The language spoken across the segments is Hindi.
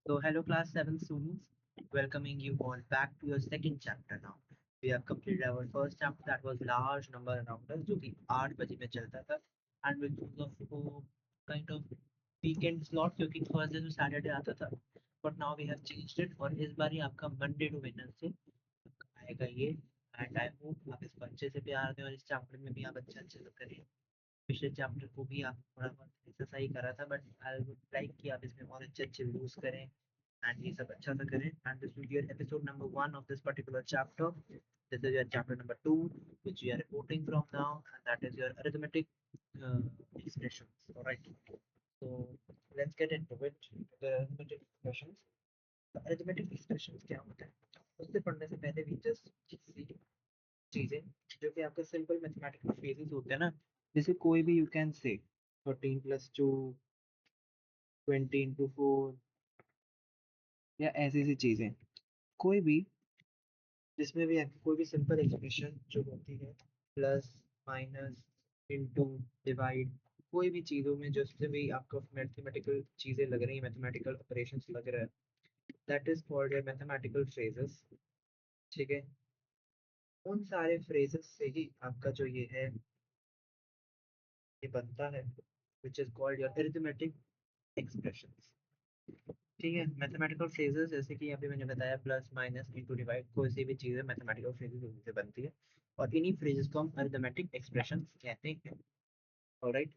So, hello, class 7 students. Welcoming you all back to your second chapter now. We have completed our first chapter that was large number around us, जो कि 8 बजे में चलता था and because of kind of weekend slot क्योंकि Thursday to Saturday आता था. But now we have changed it और इस बार ही आपका Monday to Wednesday आएगा ये and I hope आप इसको अच्छे से प्यार दें और इस चैप्टर में भी आप अच्छे से करें. पिछले चैप्टर को भी आप थोड़ा बहुत एक्सरसाइज करा था बट आई वुड लाइक कि आप इसमें और अच्छे व्यूज करें and ये सब अच्छा सा करें and this will be your episode number 1 of this particular chapter. This is your chapter number 2 which we are reporting from now and that is your arithmetic uh, expressions. All right, so let's get into it. The arithmetic expressions. The arithmetic expressions क्या होता है उससे पढ़ने से पहले we just see चीजें जो कि आपके सिंपल मैथमेटिकल फ्रेजेस होते हैं ना, जैसे कोई भी you can say 13 plus 2 20 into 4 या ऐसी ऐसी चीजें, कोई भी जिसमें भी आपकी कोई भी सिंपल एक्सप्रेशन जो होती है प्लस माइनस इनटू डिवाइड, कोई भी चीज़ों में जिससे भी आपको मैथमेटिकल चीज़ें लग रही हैं, मैथमेटिकल ऑपरेशंस लग रहा है, that is called your mathematical phrases. ठीक है, उन सारे फ्रेजेस से ही आपका जो ये है ये बनता है which is called your arithmetic expressions. ठीक है, मैथमेटिकल फ्रेजेस जैसे कि अभी मैंने बताया प्लस माइनस इनटू डिवाइड, कोई सी भी चीज़ है मैथमेटिकल फ्रेजेस उनसे बनती है और इन्हीं फ्रेजेस को हम अरिथमेटिक एक्सप्रेशंस कहते हैं. ऑलराइट,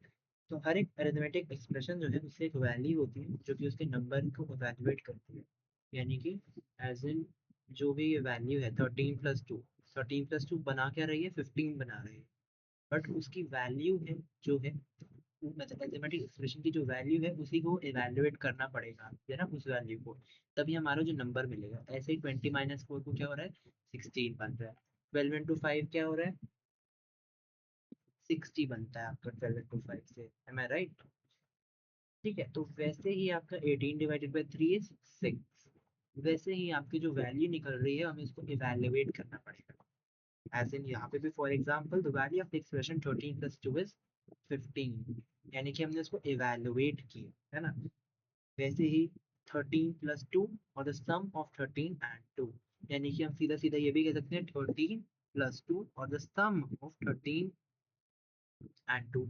तो हर एक अरिथमेटिक एक्सप्रेशन जो है उससे एक वैल्यू होती है जो कि उसके नंबर को इवैल्यूएट करती है. यानी कि एज इन जो भी ये वैल्यू है 13 प्लस 2 बना क्या रही है, 15 बना रही है, बट उसकी वैल्यू है जो है मैथमेटिक एक्सप्रेशन की जो वैल्यू है उसी को इवैल्यूएट करना पड़ेगा, है ना, उस वैल्यू को, तभी हमारा जो नंबर मिलेगा. ऐसे ही 20 - 4 को क्या हो रहा है, 16 बन रहा है. 12 × 5 क्या हो रहा है, 60 बनता है आपका 12 × 5 से. एम आई राइट? ठीक है, तो वैसे ही आपका 18/3 इज 6. वैसे ही आपकी जो वैल्यू निकल रही है हमें इसको इवैल्यूएट करना पड़ेगा. एज इन यहाँ पे भी for example the value of the expression 13 + 2 is 15, यानी कि हमने इसको इवैल्यूएट किया है ना. वैसे ही 13 + 2 और द सम ऑफ 13 and 2, यानी कि हम सीधा सीधा ये भी कह सकते हैं 13 + 2 और the sum of 13 and 2.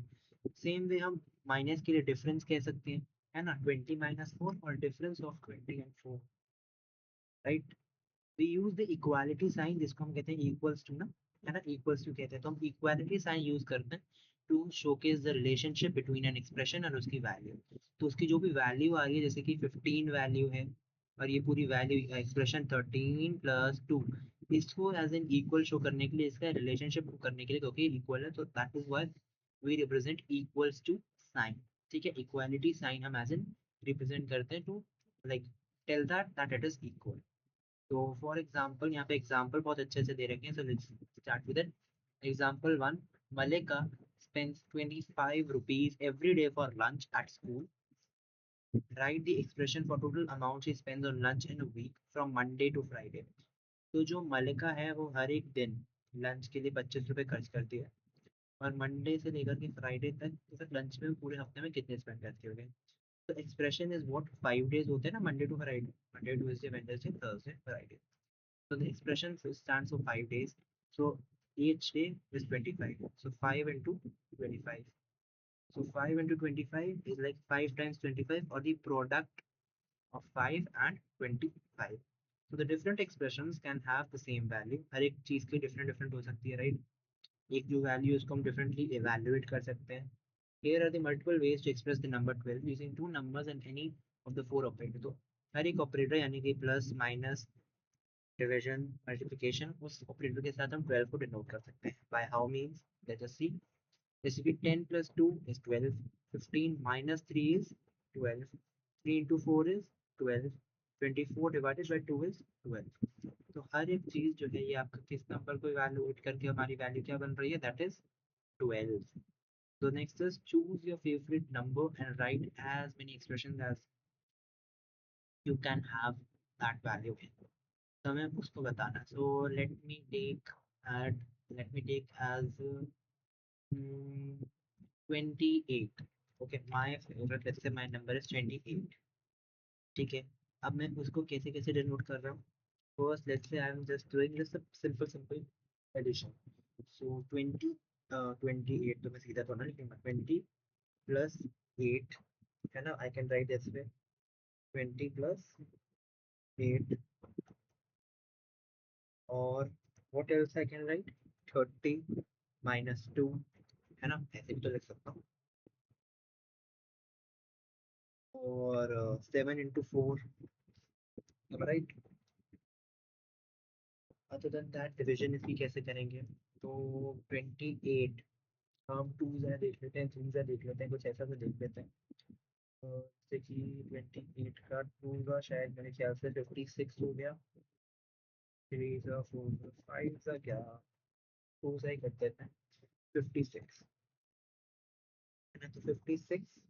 Same way हम माइनस के लिए डिफरेंस कह सकते हैं, है ना, 20 - 4 और difference of 20 and 4. Right, we use the equality sign जिसको हम कहते हैं इक्वल्स टू ना, है ना, इक्वल्स टू कहते हैं, तो हम इक्वालिटी साइन यूज करते हैं to showcase the relationship between an expression और उसकी वैल्यू. तो उसकी जो भी वैल्यू आ रही है जैसे कि 15 वैल्यू है और ये पूरी वैल्यू एक्सप्रेशन 13 + 2, इसको एज एन इक्वल शो करने के लिए, इसका रिलेशनशिप करने के लिए क्योंकि इक्वल है तो that is why we represent equals to sign. ठीक है, इक्वालिटी साइन हम एज एन रिप्रेजेंट करते हैं to like tell that that it is equal. तो फॉर एग्जाम्पल यहाँ पे एग्जाम्पल बहुत अच्छे से दे रखे हैं, so let's start with it. Example 1, Malika spends 25 rupees every day for lunch at school. Write the expression for total amount she spends on lunch in a week from Monday to Friday. तो जो मलिका है वो हर एक दिन लंच के लिए 25 रुपये खर्च करती है और मंडे से लेकर के फ्राइडे तक तो फिर लंच में पूरे हफ्ते में कितने स्पेंड करती होगी. तो एक्सप्रेशन इज व्हाट, 5 डेज होते हैं ना, Monday to Friday, Monday Tuesday Wednesday Thursday Friday. So the expression stands for 5 days. So each day is 25. So 5 into 25. So 5 into 25 is like 5 times 25 or the product of 5 and 25. So the different expressions can have the same value. हर एक चीज़ की different different हो सकती है, right? एक जो value है उसको हम differently evaluate कर सकते हैं. Here are the multiple ways to express the number 12 using two numbers and any of the four operators. तो हर एक ऑपरेटर यानी कि प्लस माइनस डिवीजन मल्टीप्लिकेशन उस ऑपरेटर के साथ हम 12 को डिनोट कर सकते हैं. By how means, let us see. जैसे कि 10 + 2 is 12, 15 - 3 is 12, 3 into 4 is 12, 24 divided by 2 is 12. तो हर एक चीज जो है ये आपका किस नंबर को इवैल्यूएट करके हमारी वैल्यू क्या बन रही है, that is 12. So next is choose your favorite number and write as many expressions as you can have that value in. तो हमें उसको बताना. So let me take as 28. Okay, my favorite, let's say my number is 28. ठीक है, अब मैं उसको कैसे कैसे डिनोट कर रहा हूँ. First, let's say I'm just doing this a simple addition. So 28 तो मैं सीधा थोड़ा लिखूंगा 20 plus 8 है ना. I can write this way 20 plus 8 और what else I can write 30 minus 2 है ना. ऐसे भी तो लिख सकता हूँ. और 7 into 4 right. Other than that division इसकी कैसे करेंगे. तो 28 हम 2 ज़रा देख लेते हैं 3 ज़रा देख लेते हैं कुछ ऐसा तो देख लेते हैं. जैसे कि 28 का 2 का शायद मेरे ख्याल से 56 हो गया. 3 का 4 का 5 का क्या 2 से ही कर देते हैं 56 है ना. तो 56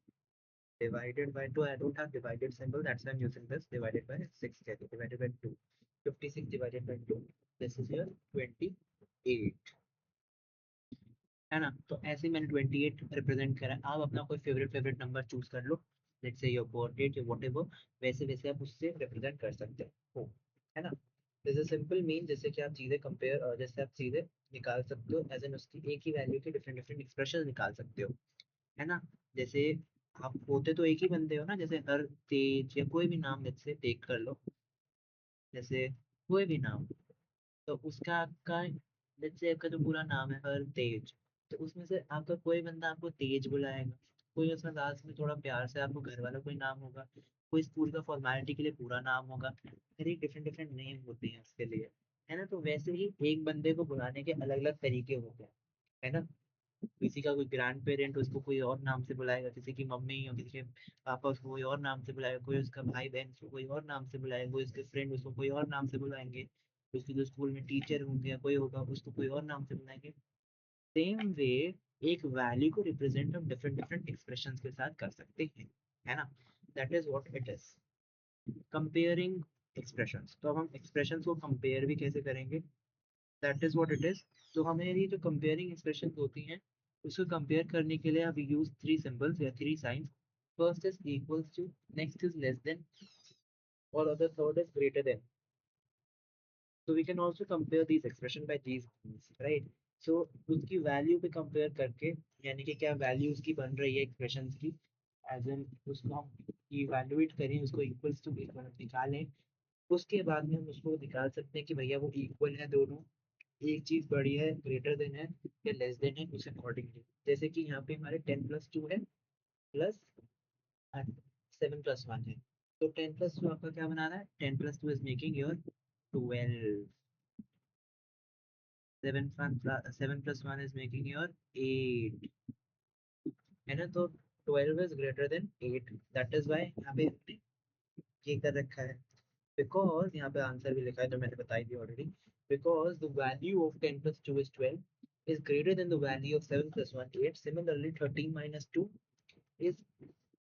divided by 2. I don't have divided symbol, that's why I'm using this. Divided by 6 कहते हैं divided by 2. 56 divided by 2, this is your 28 है ना. तो ऐसे मैंने 28 रिप्रेजेंट करा. आप अपना कोई फेवरेट नंबर चूज कर लो. Let's say your birth date या व्हाटएवर. वैसे वैसे आप उससे रिप्रेजेंट कर सकते हो है ना. दिस इज सिंपल मीन जैसे कि आप चीजें कंपेयर जैसे आप चीजें निकाल सकते हो एज एन उसकी एक ही वैल्यू के डिफरेंट डिफरेंट एक्सप्रेशन निकाल सकते हो है ना. जैसे आप होते तो एक ही बंदे हो ना. जैसे हर तेज या कोई भी नाम लेट्स से टेक कर लो. जैसे कोई भी नाम तो उसका आपका लेट्स से आपका जो पूरा नाम है हर तेज. तो उसमें से आपका कोई बंदा आपको तेज बुलाएगा. कोई उसमें लास्ट में थोड़ा प्यार से आपको घर वाला कोई नाम होगा. कोई स्कूल का फॉर्मेलिटी के लिए पूरा नाम होगा. हर एक डिफरेंट डिफरेंट नेम होते हैं उसके लिए है ना. तो वैसे ही एक बंदे को बुलाने के अलग अलग तरीके होते हैं है ना. किसी का कोई ग्रैंड पेरेंट उसको कोई और नाम से बुलाएगा. किसी की मम्मी और किसी के पापा उसको कोई और नाम से बुलाएगा. कोई उसका भाई बहन उसको कोई और नाम से बुलाएगा. कोई उसके फ्रेंड उसको कोई और नाम से बुलाएंगे. उसके जो स्कूल में टीचर होंगे या कोई होगा उसको कोई और नाम से बुलाएंगे. सेम वे एक वैल्यू को रिप्रेजेंट हम डिफरेंट डिफरेंट एक्सप्रेशन के साथ कर सकते हैं है ना. That is what it is comparing expressions. तो अब हम एक्सप्रेशंस को कंपेयर भी कैसे करेंगे. That is what it is. तो हमें ये जो कंपेयरिंग एक्सप्रेशन होती हैं उसको कंपेयर करने के लिए आप यूज थ्री सिंबल्स या three signs. First is equals to. Next is less than. और other third is greater than. So we can also compare these expression by these means, right? So उसकी वैल्यू पे कंपेयर करके यानी कि क्या वैल्यू उसकी बन रही है एक्सप्रेशन की एज एन उसको हम इवैल्यूएट करें उसको इक्वल्स टू निकालें. उसके बाद में हम उसको निकाल सकते हैं कि भैया वो इक्वल है दोनों. एक चीज बड़ी है ग्रेटर देन है या लेस देन है उस अकॉर्डिंगली. जैसे कि यहाँ पे हमारे 10+2 है प्लस 7+1 है. तो 10+2 आपका क्या बना रहा है. 10+2 is making your 12. 7+1 is making your 8 है ना. तो 12 is greater than 8. That is why यहाँ पे हमने ये कर रखा है. Because यहाँ पे आंसर भी लिखा है जो मैंने बताई थी already. Because the value of 10+2 is 12 is greater than the value of 7+1 8. Similarly 13 minus 2 is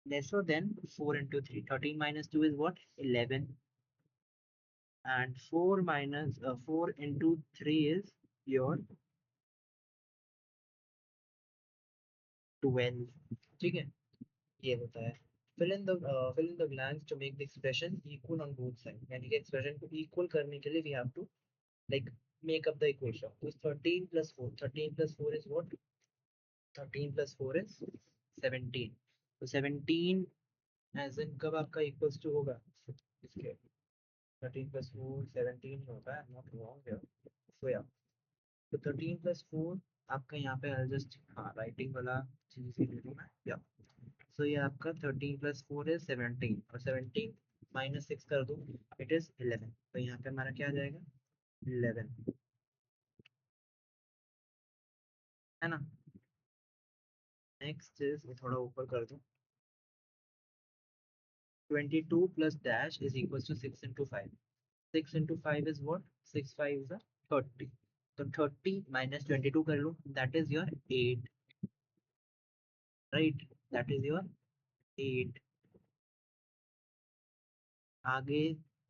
lesser than 4 into 3. 13 minus 2 is what 11 and 4 into 3 is your 12. ठीक है. ये होता है. fill in the blanks to make the expression equal on both sides. यानी कि expression को equal करने के लिए we have to like make up the equation. तो 13 plus 4. 13 plus 4 is what? 13 plus 4 is 17. तो 17 as in कब आपका equals to होगा इसके. 13 plus 4 17 होगा. I'm not wrong here. So yeah. तो 13 plus 4 आपका यहाँ पे I'll just हाँ राइटिंग वाला चीज़ ही ले लूँ मैं. या सो ये आपका 13+4 है 17 और 17 -6 कर दो इट इज 11. तो यहाँ पे हमारा क्या आ जाएगा 11 है ना. नेक्स्ट इज थोड़ा ऊपर कर दो. 22 plus dash is equals to 6 into 5. 6 into 5 is what 6 5 is a 30. तो 30 minus 22 कर लो that is your 8 right. That is your 8. आगे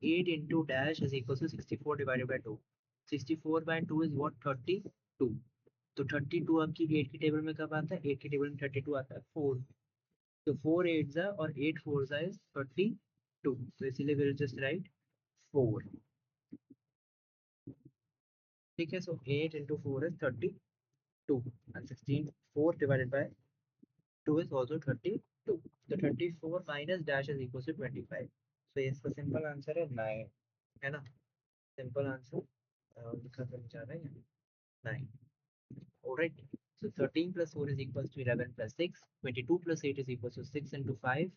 8 into dash is equals to 64 divided by 2. 64 by 2 is what 32. तो 32 आपकी 8 की टेबल में कब आता है. 8 की टेबल में 32 आता है 4. तो 4 8 जा और 8 4 जा इज 32. 2, तो इसीलिए we'll just write 4. ठीक है, so 8 into 4 is 32 and 16, 4 divided by 2 is also 32. So 34 minus dash is equals to 25. So इसका सिंपल आंसर है 9, है ना? सिंपल आंसर लिखा करना चाह रहे हैं 9. Alright. So 13 plus 4 is equals to 11 plus 6. 22 plus 8 is equals to 6 into 5.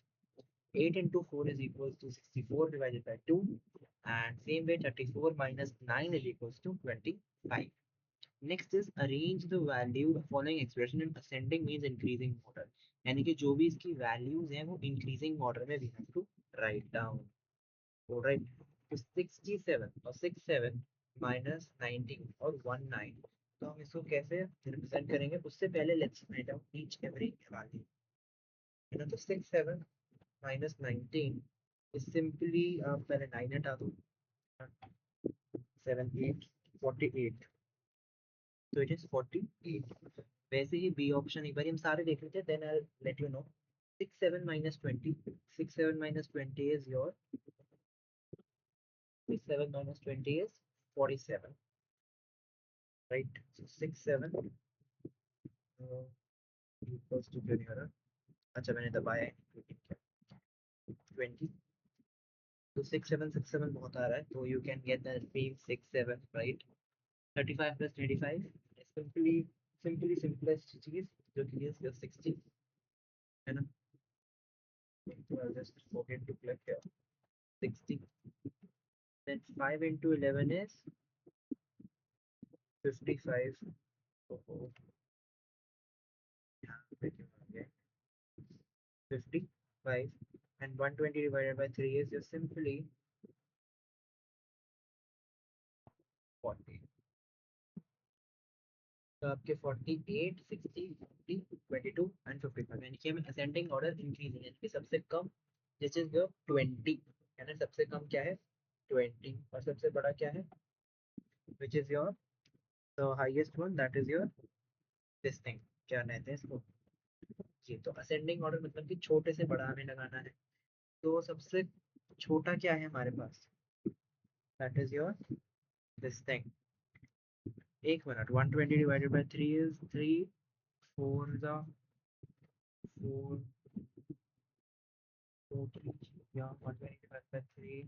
8 into 4 is equals to 64 divided by 2. And same way 34 minus 9 is equals to 25. Next is arrange the value following expression in ascending means increasing order. यानी कि जो भी इसकी वैल्यूज हैं वो इंक्रीजिंग ऑर्डर में we have to write down. Alright. तो 67 और 67 minus 19 और 19, तो हम इसको कैसे रिप्रेजेंट करेंगे उससे पहले let's find out each every value, है ना? तो 67 minus 19 is simply पहले 9 हटा दो, 7 8 48, तो इट इज 48. वैसे ही बी ऑप्शन एक बार हम सारे देख लेते हैं, then I let you know. 67 minus 20, 67 minus 20 is your 67 minus 20 is 47, right? So 67 equals to क्या निकला? अच्छा मैंने दबाया है 20, तो 6767 बहुत आ रहा है, तो you can get that being 67, right? 35 plus 25 is simply simplest चीज जो कि is your 60, है ना? So I'll just forget to click here 60. Then 5 into 11 is 55. Oh, yeah, okay. 55 and 120 divided by 3 is just simply 40. तो आपके 48 60 50 22 एंड 55, यानी कि हमें असेंडिंग ऑर्डर इंक्रीजिंग, यानी कि सबसे कम दिस इज योर 20, है ना? सबसे कम क्या है 20 और सबसे बड़ा क्या है which is your the highest one, that is your this thing, क्या कहते हैं इसको जी. तो असेंडिंग ऑर्डर मतलब कि छोटे से बड़ा हमें लगाना है, तो सबसे छोटा क्या है हमारे पास, that is your this thing. एक minute, 120 divided by 3 is 3 4 the 4 4 3 या 120 divided by 3,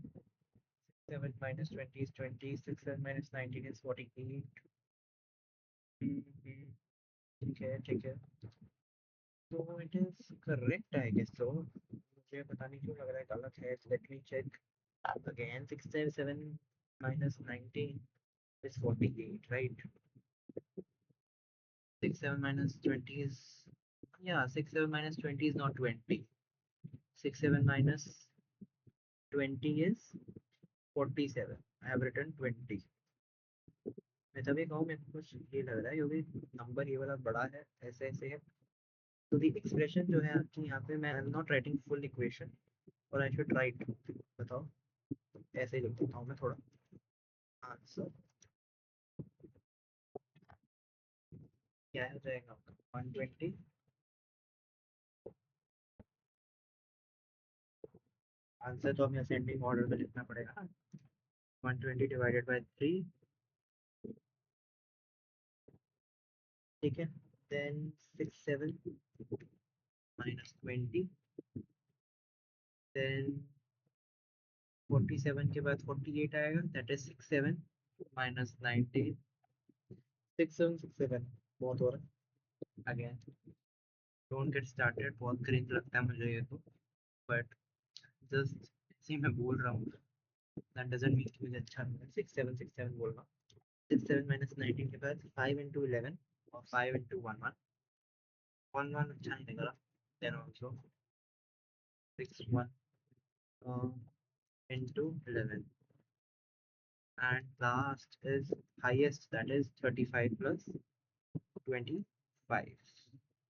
7 minus 20 is 20, 6 7 minus 19 is 48. ठीक है ठीक है, तो it is correct I guess. तो मुझे पता नहीं क्यों लग रहा है गलत है, let me check again. 67 minus 19 is 48, right? 67 minus 20 is, yeah, 67 minus 20 is not 20. 67 minus 20 is 47. I have written 20. मैं तभी कहूँ मेरे को कुछ ये लग रहा है क्योंकि नंबर ये वाला बड़ा है, ऐसे ऐसे है. तो दी एक्सप्रेशन जो है आपकी यहाँ पे, मैं I am not writing full equation और आई शुड राइट, बताओ ऐसे ही लिख देता हूँ मैं थोड़ा आंसर. क्या हो जाएगा आपका 120, आंसर तो हमें असेंडिंग ऑर्डर में लिखना पड़ेगा ना. 120 डिवाइडेड बाय 3, ठीक है. देन 67 minus 20, देन 47 के बाद 48 आएगा, दैट इज 67 minus 19, 6767 बहुत हो रहा है. अगेन डोंट गेट स्टार्टेड, बहुत क्रिंज लगता है मुझे ये तो, बट जस्ट ऐसे ही मैं बोल रहा हूँ, दैट डजंट मीन कि मुझे अच्छा लग रहा है 6767 बोल रहा हूँ. 67 minus 19 के बाद 5 into 11 और 5 into 1 1 1 1 अच्छा नहीं लग रहा. Then also 6 1 into 11, and last is highest, that is 35 plus 25.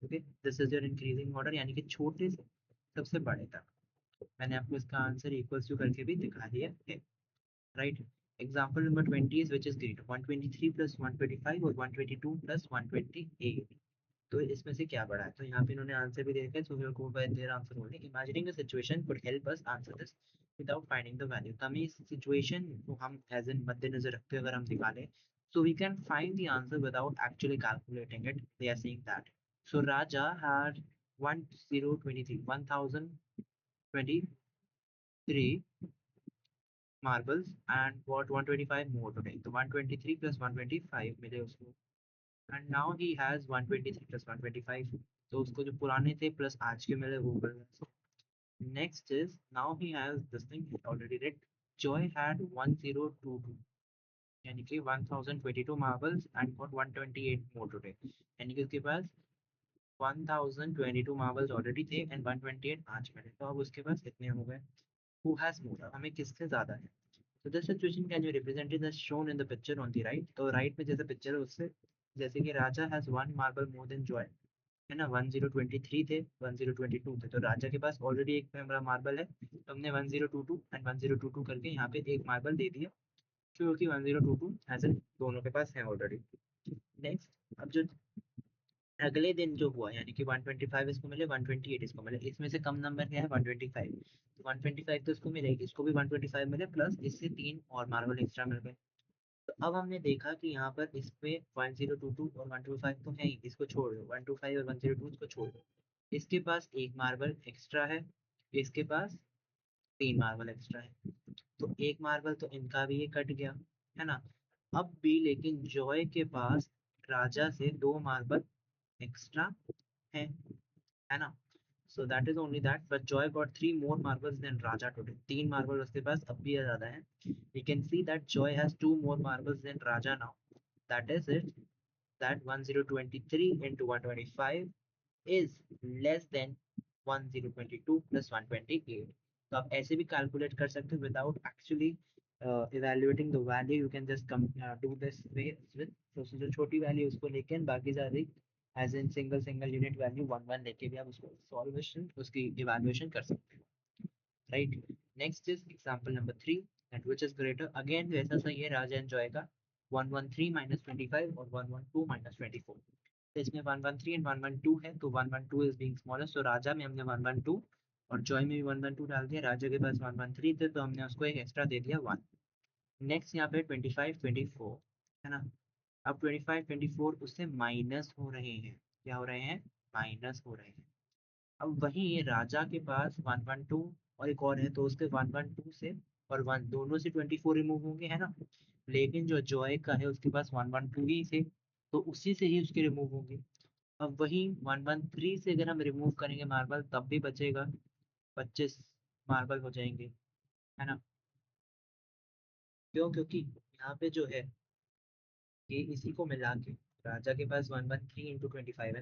okay, this is your increasing order, यानी कि छोटे से सबसे बड़े तक. मैंने आपको इसका आंसर इक्वल्स टू करके भी दिखा दिया है, right? Example number 20 is which is great, 123 plus 125 और 122 plus 128, तो इसमें से क्या बड़ा है? तो यहाँ पे इन्होंने आंसर भी दे रखा है, so we will go by their answer only. Imagining the situation could help us answer this. without finding the value. तो हमें इस सिचुएशन को हम एज इन मद्देनजर रखते हुए अगर हम निकालें, so we can find the answer without actually calculating it. They are saying that. So Raja had 1023 marbles and got 125 more today. So 123 plus 125 मिले उसको, and now he has 123 plus 125. तो उसको जो पुराने थे प्लस आज के मिले वो मिल गए. Next is now he has this thing already read. Joy had 1022 यानी कि 1022 marbles and got 128 more today. यानी कि उसके पास 1022 marbles already थे and 128 आज मिले. तो अब उसके पास कितने हो गए? Who has more? अब हमें किससे ज्यादा है? So this situation can be represented as shown in the picture on the right. तो right में जैसे पिक्चर है उससे, जैसे कि राजा has one marble more than Joy, है ना. 1023 थे, 1022 थे, तो राजा के पास ऑलरेडी एक हमारा मार्बल है, तो हमने 1022 एंड 1022 करके यहाँ पे एक मार्बल दे दिया, क्योंकि 1022 एज एन दोनों के पास है ऑलरेडी. नेक्स्ट, अब जो अगले दिन जो हुआ यानी कि 125 इसको मिले, 128 इसको मिले, इसमें से कम नंबर क्या है? 125. तो 125 तो इसको मिलेगी, इसको भी 125 मिले, प्लस इससे तीन और मार्बल एक्स्ट्रा मिल गए. तो अब हमने देखा कि यहाँ पर इसमें 1022 और 125 तो है ही, इसको छोड़ दो, 125 और 102 इसको छोड़ दो. इसके पास एक मार्बल एक्स्ट्रा है, इसके पास तीन मार्बल एक्स्ट्रा है, तो एक मार्बल तो इनका भी ये कट गया, है ना. अब भी लेकिन जॉय के पास राजा से दो मार्बल एक्स्ट्रा है ना. So that is only that, but Joy got three more marbles than Raja today. तीन मार्बल उसके पास अब भी ज्यादा है. We can see that Joy has two more marbles than Raja now. That is it. That 1023 into 125 is less than 1022 plus 128. तो आप ऐसे भी कैलकुलेट कर सकते हो without actually evaluating the value. You can just come do this way with, तो जो छोटी वैल्यू उसको लेके बाकी सारी as in single unit value one one लेके भी आप उसको सॉल्वेशन उसकी इवैल्यूएशन कर सकते हो. Right. Next is example number 3, and which is greater. Again वैसा सही है राजा एंड जॉय का. 113 माइनस 25 और 112 माइनस 24. तो इसमें 113 एंड 112 है, तो 112 इज बीइंग स्मॉलेस्ट, तो राजा में हमने 112 और जॉय में भी 112 डाल दिया. राजा के पास 113 थे, तो हमने उसको एक एक्स्ट्रा दे दिया 1. नेक्स्ट यहाँ पे 25 24 है ना. अब 25 24 उससे माइनस हो रहे हैं. क्या हो रहे हैं? माइनस हो रहे हैं. अब वहीं राजा के पास 112 और एक और है, तो उसके 112 से और 1 दोनों से 24 रिमूव होंगे, है ना. लेकिन जो जॉय का है उसके पास 112 ही से, तो उसी से ही उसके रिमूव होंगे. अब वही 113 से अगर हम रिमूव करेंगे मार्बल, तब भी बचेगा 25 मार्बल हो जाएंगे, है ना. क्यों? क्योंकि यहाँ पे जो है ये इसी को मिला के राजा के पास 113 इंटू 25 है ना,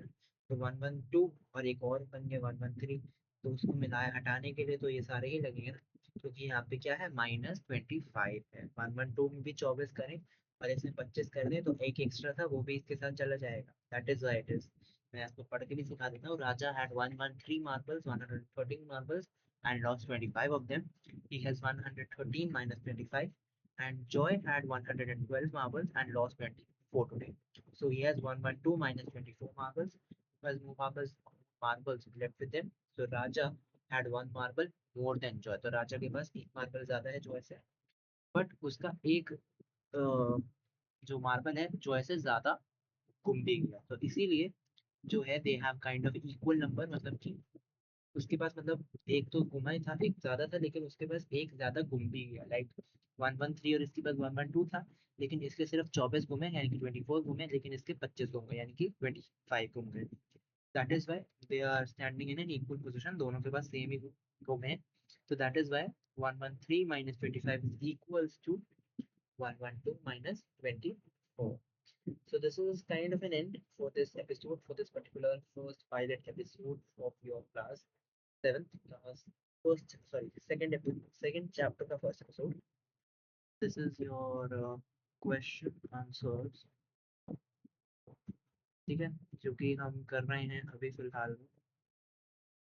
तो 112 और एक और बन गया 113, तो उसको मिलाया हटाने के लिए तो ये सारे ही लगेंगे ना, क्योंकि यहाँ पे क्या है? -25 है. 112 में भी 24 करें और इसमें 25 कर दें, तो एक एक्स्ट्रा था वो भी इसके साथ चला जाएगा. That is why it is. मैं आपको पढ़ के भी सिखा देता हूँ. Raja had 113 marbles, 113 marbles and lost 25 of them. He has 113 minus 25, and Joy had 112 marbles and lost 24 today. So he has 112 minus 24 marbles. Was more marbles left with him. So Raja had one marble more than Joy. तो राजा के पास एक मार्बल ज्यादा है जॉय से, बट उसका एक जो मार्बल है जॉय से ज्यादा गुम भी गया, तो इसीलिए जो है they have kind of equal number, मतलब कि उसके पास मतलब एक तो गुमा ही था, एक ज्यादा था, लेकिन उसके पास एक ज्यादा गुम भी गया. लाइक 113 और इसके पास 112 था, लेकिन इसके सिर्फ 24 घूमे यानी कि 24 घूमे, लेकिन इसके 25 घूम गए यानी कि 25 घूम गए. That is why they are standing in an equal position, दोनों के पास सेम ही घूमे. तो that is why 113 minus 25 is equals to 112 minus 24. So this is kind of an end for this episode, for this particular first pilot episode of your class 7th, first, sorry, second chapter का first episode. This is your question answers, ठीक है, जो कि हम कर रहे हैं अभी फिलहाल में,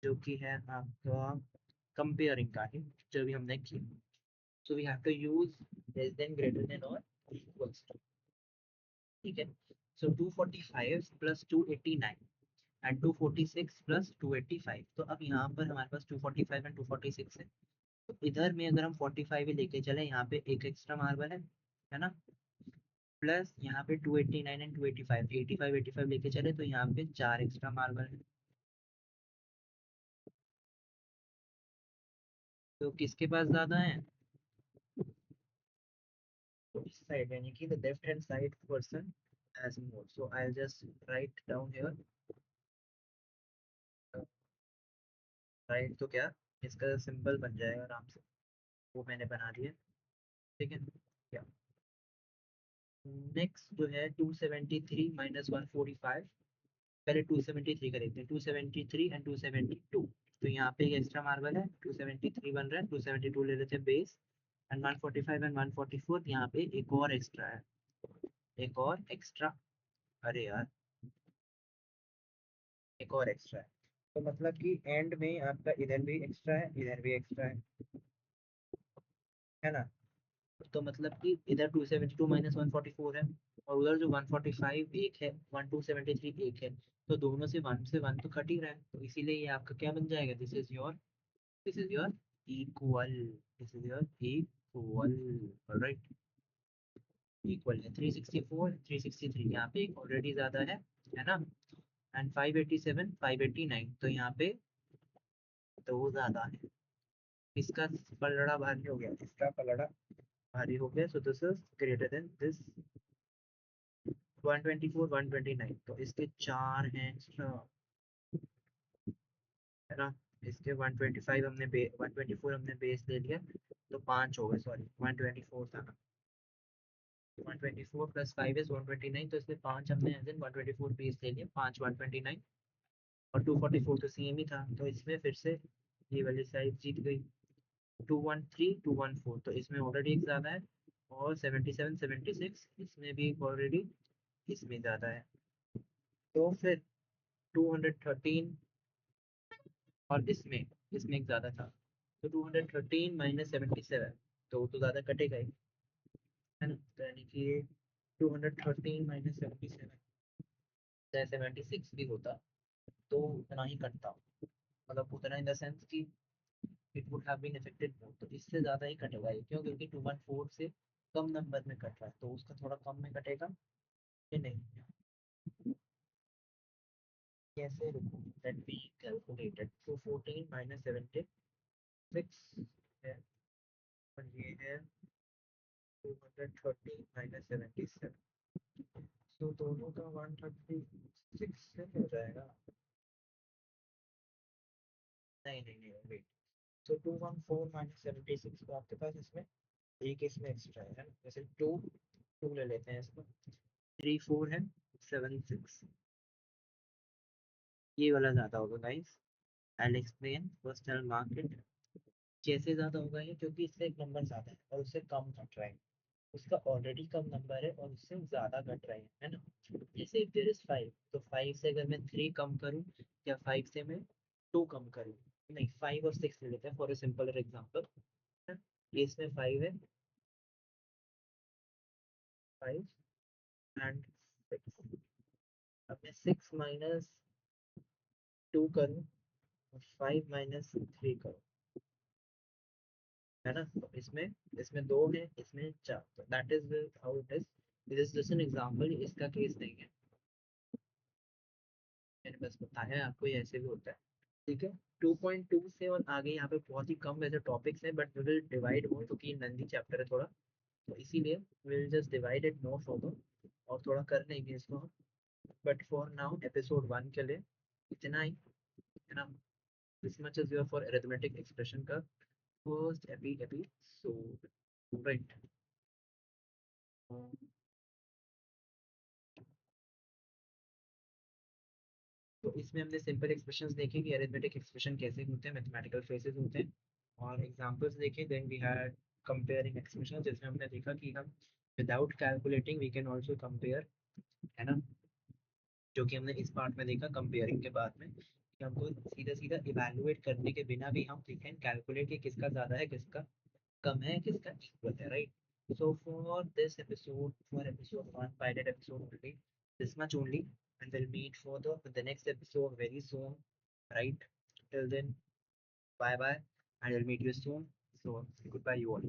जो कि है आपका कंपेयरिंग का ही, जो भी हमने किया. So we have to use less than, greater than और equals to. ठीक है. So 245 plus 289 and 246 plus 285. तो अब यहाँ पर हमारे पास 245 and 246 है. तो इधर में अगर हम 45 ही लेके चले, यहाँ पे एक एक्स्ट्रा मार्बल है ना, प्लस यहाँ पे 289 एंड 285, 85 85 लेके चले तो यहाँ पे चार एक्स्ट्रा मार्बल है। तो किसके पास ज्यादा है? तो इस साइड, यानी कि the left hand side person has more, so I will just write down here. Right तो क्या, इसका सिंबल बन जाएगा आराम से, वो मैंने बना दिया। ठीक है क्या, नेक्स्ट जो है 273 माइनस 145, पहले 273 का देखते हैं, 273 एंड 272। तो यहाँ पे एक एक्स्ट्रा मार्बल है, 273 बन रहा है, 272 ले लेते हैं बेस, एंड 145 एंड 144 यहाँ पे एक और एक्स्ट्रा है, एक और एक्स्ट्रा, अरे यार एक और एक्स्ट्रा है। तो मतलब कि एंड में आपका इधर भी एक्स्ट्रा है, इधर भी एक्स्ट्रा है ना। तो मतलब कि इधर 272 माइनस 144 है, और उधर जो 145 एक है, 1273 एक है, तो दोनों से वन तो कट ही रहा है, तो इसीलिए ये आपका क्या बन जाएगा, this is your equal, this is your equal, right. Equal है 364 363, यहाँ पे एक ऑलरेडी ज्यादा है ना, एंड 587 589, तो यहाँ पे दो ज्यादा है। इसका पलड़ा भारी हो गया, इसका पलड़ा भारी हो गया, so this is greater then this 124 129, तो इसके चार हैं एक्स्ट्रा, है ना। इसके 125 हमने 124 हमने बेस ले लिया, तो पांच हो गए, सॉरी 124 था ना, 124 प्लस 5 इज 129, तो इसमें पांच हमने एज इन 124 बेस ले लिया, पांच 129, और 244 तो सेम ही था, तो इसमें फिर से ये वाली साइड जीत गई, 213 214, तो इसमें ऑलरेडी एक ज़्यादा है, और 77 76 इसमें भी ऑलरेडी इसमें ज़्यादा है, तो फिर 213 और इसमें इसमें एक ज़्यादा था, तो 213 माइनस 77, तो वो तो ज़्यादा कटेगा ही, है ना, तो यानी कि 213 माइनस 77, चाहे 76 भी होता तो उतना ही कटता, मतलब उतना इन द सेंस कि it would have been affected more, तो इससे ज़्यादा ही कटेगा ये, क्यों, क्योंकि 214 से कम नंबर में कट रहा है, तो उसका थोड़ा कम में कटेगा कि नहीं। कैसे, रुको, लेट बी कैलकुलेटेड, 214 माइनस 76 है, और ये है 213 माइनस 77, तो दोनों का 136 से हो जाएगा, नहीं नहीं नहीं वेट, तो 214 माइनस 76, तो आपके पास इसमें एक इसमें एक्स्ट्रा है ना, जैसे टू, टू ले लेते हैं इसको, 3 4 है, 7 6, ये वाला ज़्यादा होगा guys, I explain, first I mark it. कैसे ज़्यादा होगा ये, क्योंकि इससे एक नंबर ज़्यादा है और उससे कम कट रहा है, उसका ऑलरेडी कम नंबर है और उससे ज़्यादा कट रहा है ना। जैसे इफ देयर इज 5, तो 5 से अगर मैं 3 कम करूँ, या 5 से मैं 2 कम करूँ, नहीं 5 और 6 ले लेते हैं फॉर ए सिंपल एग्जांपल, ये इसमें 5 है, 5 एंड 6, अब मैं 6 माइनस 2 करूँ, 5 माइनस 3 करूँ, है ना, तो इसमें इसमें दो है, इसमें चार, तो that is how it is, this is just an example, इसका केस नहीं है, मैंने बस बताया है आपको, ये ऐसे भी होता है। ठीक है, 2.2 से और आगे यहाँ पे बहुत ही कम वैसे टॉपिक्स है, but we will divide more, क्योंकि नंदी चैप्टर है थोड़ा, तो इसीलिए we will just divide it more for, और थोड़ा कर लेंगे इसको हम, बट फॉर नाउ एपिसोड 1 के लिए इतना ही, है ना। This much is your for arithmetic expression का फर्स्ट एपिसोड, राइट। तो इसमें हमने सिंपल एक्सप्रेशंस देखे कि अरिथमेटिक एक्सप्रेशन कैसे होते हैं, मैथमेटिकल फ्रेजेस होते हैं, और एग्जांपल्स देखे, then we had comparing expression, जिसमें हमने देखा कि हम without calculating we can also compare, है ना, जो कि हमने इस पार्ट में देखा कंपेयरिंग के बाद में, कि हमको सीधा सीधा इवैल्यूएट करने के बिना भी हम वी कैन कैलकुलेट कि किसका ज़्यादा है, किसका कम है, किसका इक्वल है, right. So for this episode, for episode 1, pilot episode only, this much only, and we'll meet for the next episode very soon, right? Till then, bye bye, and I'll meet you soon. So goodbye you all.